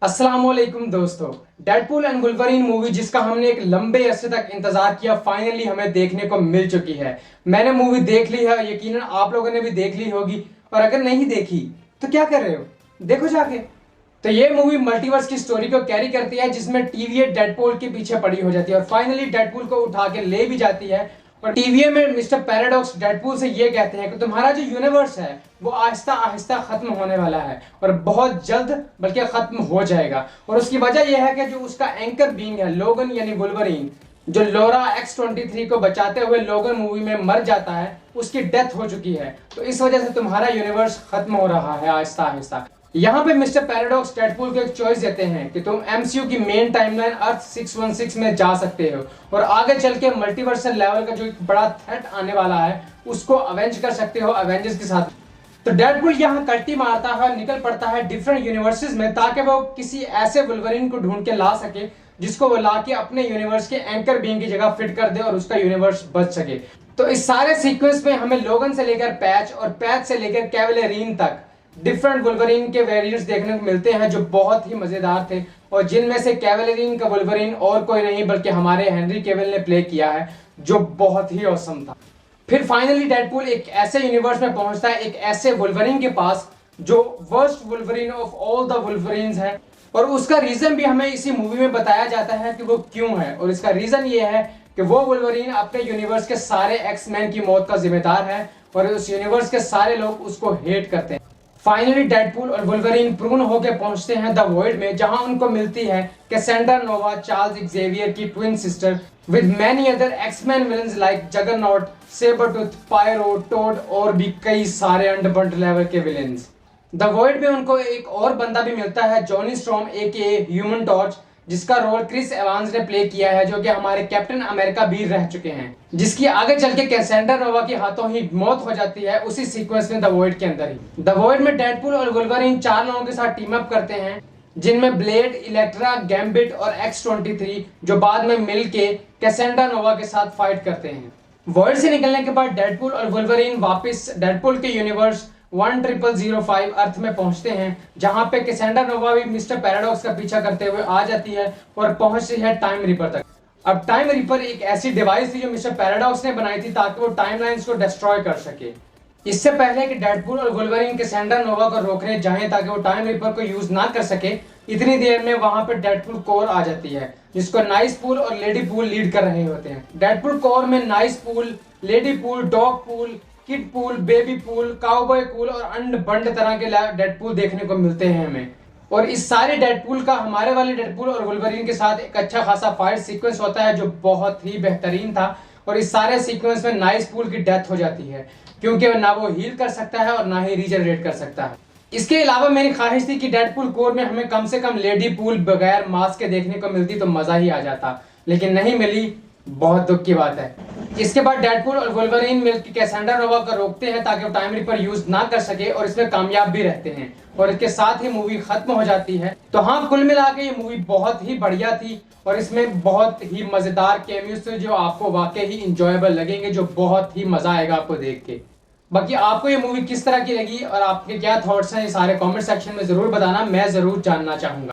अस्सलाम वालेकुम दोस्तों। डेडपूल एंड वुल्वरीन मूवी जिसका हमने एक लंबे अरसे तक इंतजार किया, फाइनली हमें देखने को मिल चुकी है। मैंने मूवी देख ली है, यकीनन आप लोगों ने भी देख ली होगी, और अगर नहीं देखी तो क्या कर रहे हो, देखो जाके। तो ये मूवी मल्टीवर्स की स्टोरी को कैरी करती है, जिसमें टीवीए डेडपूल के पीछे पड़ी हो जाती है और फाइनली डेडपूल को उठा के ले भी जाती है। और टीवीए में मिस्टर पैराडॉक्स डेडपूल से ये कहते हैं कि तुम्हारा जो यूनिवर्स है वो आहिस्ता आहिस्ता खत्म होने वाला है और बहुत जल्द बल्कि खत्म हो जाएगा। और उसकी वजह यह है कि जो उसका एंकर बीइंग है लोगन यानी वुल्वरीन, जो लोरा X-23 को बचाते हुए लोगन मूवी में मर जाता है, उसकी डेथ हो चुकी है। तो इस वजह से तुम्हारा यूनिवर्स खत्म हो रहा है आहिस्ता आहिस्ता। यहाँ पे मिस्टर पैराडॉक्स डेडपूल को एक चॉइस देते हैं कि तुम एमसीयू की मेन टाइमलाइन अर्थ 616 में जा सकते हो और आगे चल के मल्टीवर्सल लेवल का जो एक बड़ा थ्रेट आने वाला है उसको अवेंज कर सकते हो अवेंजर्स के साथ। तो डेडपूल यहाँ कल्टी मारता है, निकल पड़ता है डिफरेंट यूनिवर्सेस में ताकि वो किसी ऐसे वुल्वरीन को ढूंढ के ला सके जिसको वो लाके अपने यूनिवर्स के एंकर बीइंग की जगह फिट कर दे और उसका यूनिवर्स बच सके। तो इस सारे सीक्वेंस में हमें लोगन से लेकर पैच और पैच से लेकर कैवलरीन तक डिफरेंट वुल्वरीन के वेरिएंट्स देखने को मिलते हैं जो बहुत ही मजेदार थे, और जिनमें से कैवलरीन का वुल्वरीन और कोई नहीं बल्कि हमारे हेनरी केविल ने प्ले किया है, जो बहुत ही औसम था। फिर फाइनली डेडपूल एक ऐसे यूनिवर्स में पहुंचता है, एक ऐसे वुल्वरीन के पास जो worst Wolverine of all the Wolverines है, और उसका रीजन भी हमें इसी मूवी में बताया जाता है कि वो क्यों है। और इसका रीजन ये है कि वो वुल्वरीन अपने यूनिवर्स के सारे एक्समैन की मौत का जिम्मेदार है और उस यूनिवर्स के सारे लोग उसको हेट करते हैं। फाइनली डेडपूल और वुल्वरीन प्रून होकर पहुंचते हैं द वॉइड में, जहां उनको मिलती है कैसेंड्रा नोवा, चार्ल्स ज़ेवियर की twin sister, with many other X Men villains like Juggernaut, Sabretooth, Pyro, Toad और भी कई सारे अंडरवर्ल्ड लेवल के विलन्स। द वॉइड में उनको एक और बंदा भी मिलता है, Johnny Storm aka Human Torch, जिसका रोल क्रिस एवांस ने प्ले किया है, जो कि हमारे कैप्टन अमेरिका भी रह चुके हैं, जिसकी आगे चल के कैसेंड्रा नोवा के हाथों ही मौत हो जाती है उसी सीक्वेंस में द वॉइड के अंदर ही। द वॉइड में डेडपूल और वुल्वरीन 4 लोगों के साथ टीम अप करते हैं, जिनमें ब्लेड, इलेक्ट्रा, गैम्बिट और X-23, जो बाद में मिलके कैसेंड्रा नोवा के साथ फाइट करते हैं। वॉइड से निकलने के बाद डेडपूल और वुल्वरीन वापस डेडपूल के यूनिवर्स 1005 अर्थ में पहुंचते हैं, जहां पे कैसेंड्रा नोवा भी मिस्टर पैराडॉक्स का पीछा करते हुए आ जाती है और पहुंचती है टाइम रीपर तक। अब टाइम रीपर एक ऐसी डिवाइस थी जो मिस्टर पैराडॉक्स ने बनाई थी ताकि वो टाइमलाइंस को डिस्ट्रॉय कर सके। इससे पहले कि डेडपूल और वुल्वरीन कैसेंड्रा नोवा को रोकने जाएं ताकि वो टाइम रीपर को यूज ना कर सके, इतनी देर में वहां पे डेडपूल कोर आ जाती है, जिसको नाइस पूल और लेडी पूल लीड कर रहे होते हैं। डेडपूल कोर में nice pool, lady pool, dog pool, kid pool, baby pool, cowboy pool और अंड बंड तरह के डेडपूल देखने को मिलते हैं हमें। और इस सारे डेडपूल का हमारे वाले डेडपूल और वुल्वरीन के साथ एक अच्छा खासा फाइट सीक्वेंस होता है जो बहुत ही बेहतरीन था। और इस सारे सीक्वेंस में नाइस पूल की डेथ हो जाती है, क्योंकि ना वो हील कर सकता है और ना ही रीजनरेट कर सकता है। इसके अलावा मेरी ख्वाहिश थी कि डेडपूल कोर में हमें कम से कम लेडी पूल बगैर मास्क के देखने को मिलती तो मजा ही आ जाता, लेकिन नहीं मिली, बहुत दुख की बात है। इसके बाद डेडपूल और वुल्वरीन मिलकर कैसेंड्रा नोवा को रोकते हैं ताकि वो टाइम रीपर यूज ना कर सके, और इसमें कामयाब भी रहते हैं और इसके साथ ही मूवी खत्म हो जाती है। तो हाँ, कुल मिला के ये मूवी बहुत ही बढ़िया थी और इसमें बहुत ही मजेदार कैमियोस थे जो आपको वाकई ही इंजॉयबल लगेंगे, जो बहुत ही मजा आएगा आपको देख के। बाकी आपको ये मूवी किस तरह की लगी और आपके क्या थॉट्स हैं, ये सारे कमेंट सेक्शन में जरूर बताना, मैं जरूर जानना चाहूंगा।